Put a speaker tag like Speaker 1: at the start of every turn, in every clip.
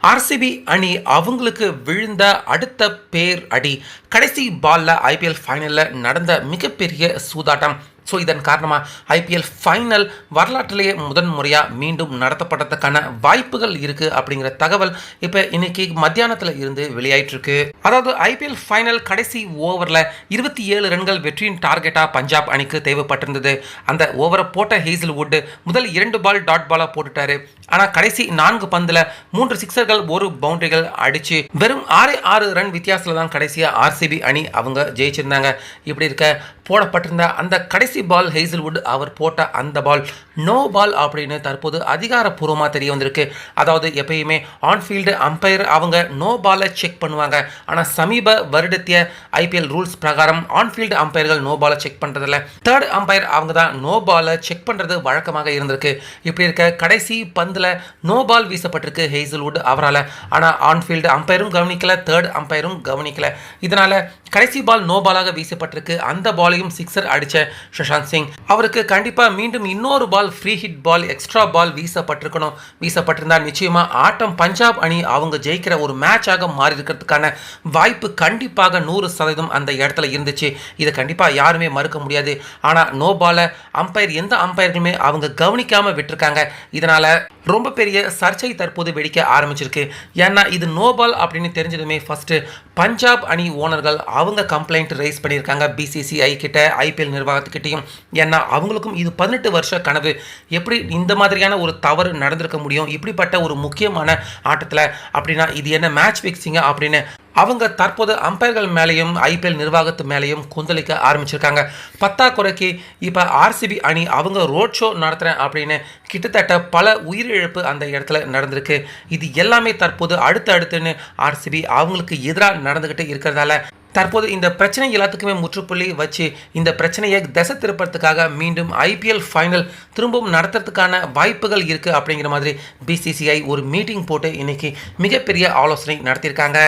Speaker 1: RCB அணி அவங்களுக்கு விழுந்த அடுத்த பேர் அடி கடைசி பால்ல ஐபிஎல் ஃபைனலில் நடந்த மிகப்பெரிய சூதாட்டம். ஸோ இதன் காரணமாக ஐபிஎல் ஃபைனல் வரலாற்றிலேயே முறையாக மீண்டும் நடத்தப்பட்டதுக்கான வாய்ப்புகள் இருக்குது அப்படிங்கிற தகவல் இப்போ இன்னைக்கு மத்தியானத்தில் இருந்து வெளியாயிட்டிருக்கு. அதாவது ஐபிஎல் ஃபைனல் கடைசி ஓவரில் 27 ரன்கள் வெற்றியின் டார்கெட்டாக பஞ்சாப் அணிக்கு தேவைப்பட்டிருந்தது. அந்த ஓவரை போட்ட ஹேசல்வுட் முதல் 2 பால் டாட் பாலாக போட்டுட்டாரு. ஆனால் கடைசி 4 பந்தில் 3 சிக்ஸர்கள் 1 பவுண்டரிகள் அடித்து வெறும் 6 ரன் வித்தியாசத்தில் தான் கடைசியாக ஆர்சிபி அணி அவங்க ஜெயிச்சிருந்தாங்க. இப்படி இருக்க போடப்பட்டிருந்த அந்த கடைசி பால் ஹேசல்வுட் அவர் போட்ட அந்த பால் நோ பால் அப்படின்னு தற்போது அதிகாரப்பூர்வமாக தெரிய வந்திருக்கு. அதாவது எப்பயுமே ஆன்ஃபீல்டு அம்பையர் அவங்க நோ பாலை செக் பண்ணுவாங்க. ஆனால் சமீப வருடத்திய ஐபிஎல் ரூல்ஸ் பிரகாரம் ஆன்ஃபீல்டு அம்பையர்கள் நோ பாலை செக் பண்ணுறதில்ல. தேர்ட் அம்பையர் அவங்க தான் நோ பாலை செக் பண்ணுறது வழக்கமாக இருந்திருக்கு. இப்படி இருக்க கடைசி பந்தில் நோ பால் வீசப்பட்டிருக்கு ஹேசல்வுட் அவரால். ஆனால் ஆன்ஃபீல்டு அம்பையரும் கவனிக்கல, தேர்ட் அம்பையரும் கவனிக்கல. இதனால் கடைசி பால் நோ பாலாக வீசப்பட்டிருக்கு. அந்த பாலையும் சிக்ஸர் அடித்த சஷாந்த் சிங் அவருக்கு கண்டிப்பாக மீண்டும் இன்னொரு ball free hit ball extra ball வீசப்பட்டிருக்கணும். வீசப்பட்டிருந்தால் நிச்சயமாக ஆட்டம் பஞ்சாப் அணி அவங்க ஜெயிக்கிற ஒரு மேட்சாக மாறி இருக்கிறதுக்கான வாய்ப்பு கண்டிப்பாக 100% அந்த இடத்துல இருந்துச்சு. இதை கண்டிப்பாக யாருமே மறுக்க முடியாது. ஆனால் நோ பாலை அம்பையர் எந்த அம்பையர்களுமே அவங்க கவனிக்காமல் விட்டுருக்காங்க. இதனால் ரொம்ப பெரிய சர்ச்சை தற்போது வெடிக்க ஆரம்பிச்சிருக்கு. ஏன்னா இது நோ பால் அப்படின்னு தெரிஞ்சதுமே ஃபர்ஸ்ட் பஞ்சாப் அணி ஓனர்கள் அவங்க கம்ப்ளைண்ட் ரைஸ் பண்ணியிருக்காங்க பிசிசிஐ கிட்ட, ஐபிஎல் நிர்வாகத்துக்கிட்டையும். ஏன்னா அவங்களுக்கும் இது 18 வருஷ கனவு. எப்படி இந்த மாதிரியான ஒரு தவறு நடந்திருக்க முடியும் இப்படிப்பட்ட ஒரு முக்கியமான ஆட்டத்தில்? அப்படின்னா இது என்ன மேட்ச் ஃபிக்ஸிங்க அப்படின்னு அவங்க தற்போது அம்பையர்கள் மேலேயும் ஐபிஎல் நிர்வாகத்து மேலேயும் கொந்தளிக்க ஆரம்பிச்சிருக்காங்க. பத்தாக்குறைக்கு இப்போ ஆர்சிபி அணி அவங்க ரோட் ஷோ நடத்துகிறேன் அப்படின்னு கிட்டத்தட்ட பல உயிரிழப்பு அந்த இடத்துல நடந்திருக்கு. இது எல்லாமே தற்போது அடுத்துன்னு ஆர்சிபி அவங்களுக்கு எதிராக நடந்துக்கிட்டு இருக்கிறதால தற்போது இந்த பிரச்சனை எல்லாத்துக்குமே முற்றுப்புள்ளி வச்சு இந்த பிரச்சனையை திசை திருப்பறதுக்காக மீண்டும் ஐபிஎல் ஃபைனல் திரும்பவும் நடத்துறதுக்கான வாய்ப்புகள் இருக்குது அப்படிங்கிற மாதிரி பிசிசிஐ ஒரு மீட்டிங் போட்டு இன்னைக்கு மிகப்பெரிய ஆலோசனை நடத்தியிருக்காங்க.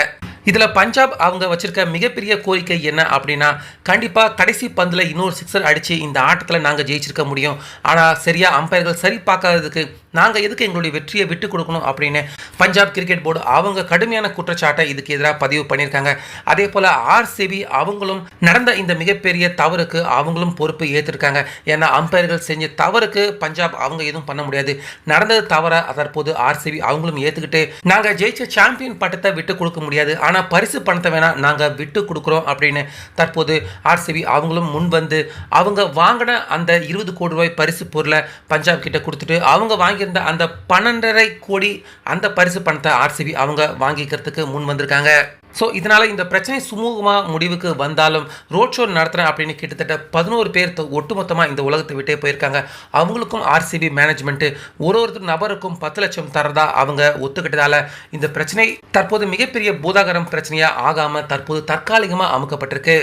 Speaker 1: இதில் பஞ்சாப் அவங்க வச்சிருக்க மிகப்பெரிய கோரிக்கை என்ன அப்படின்னா, கண்டிப்பாக கடைசி பந்தில் இன்னொரு சிக்ஸர் அடித்து இந்த ஆட்டத்தில் நாங்கள் ஜெயிச்சிருக்க முடியும். ஆனால் சரியாக அம்பையர்கள் சரி பார்க்காததுக்கு நாங்கள் எதுக்கு எங்களுடைய வெற்றியை விட்டு கொடுக்கணும் அப்படின்னு பஞ்சாப் கிரிக்கெட் போர்டு அவங்க கடுமையான குற்றச்சாட்டை இதுக்கு எதிராக பதிவு பண்ணியிருக்காங்க. அதே போல் ஆர்சிபி அவங்களும் நடந்த இந்த மிகப்பெரிய தவறுக்கு அவங்களும் பொறுப்பு ஏற்றிருக்காங்க. ஏன்னா அம்பையர்கள் செஞ்ச தவறுக்கு பஞ்சாப் அவங்க எதுவும் பண்ண முடியாது. நடந்தது தவற தற்போது ஆர்சிபி அவங்களும் ஏற்றுக்கிட்டு நாங்கள் ஜெயிச்ச சாம்பியன் பட்டத்தை விட்டு கொடுக்க முடியாது, ஆனால் பரிசு பணத்தை வேணால் நாங்கள் விட்டு கொடுக்குறோம் அப்படின்னு தற்போது ஆர்சிபி அவங்களும் முன் வந்து அவங்க வாங்கின அந்த 20 கோடி ரூபாய் பரிசு பொருளை பஞ்சாப் கிட்ட கொடுத்துட்டு அவங்க வாங்கியிருந்த அந்த 12.5 கோடி அந்த பரிசு பணத்தை ஆர்சிபி அவங்க வாங்கிக்கிறதுக்கு முன் வந்திருக்காங்க. ஸோ இதனால் இந்த பிரச்சனை சுமூகமாக முடிவுக்கு வந்தாலும் ரோட் ஷோ நடத்துகிறேன் அப்படின்னு கிட்டத்தட்ட 11 பேர் ஒட்டுமொத்தமாக இந்த உலகத்தை விட்டே போயிருக்காங்க. அவங்களுக்கும் ஆர்சிபி மேனேஜ்மெண்ட்டு ஒரு நபருக்கும் 10 லட்சம் தரதா அவங்க ஒத்துக்கிட்டதால் இந்த பிரச்சனை தற்போது மிகப்பெரிய பூதாகரம் பிரச்சனையாக ஆகாமல் தற்போது தற்காலிகமாக அமுக்கப்பட்டிருக்கு.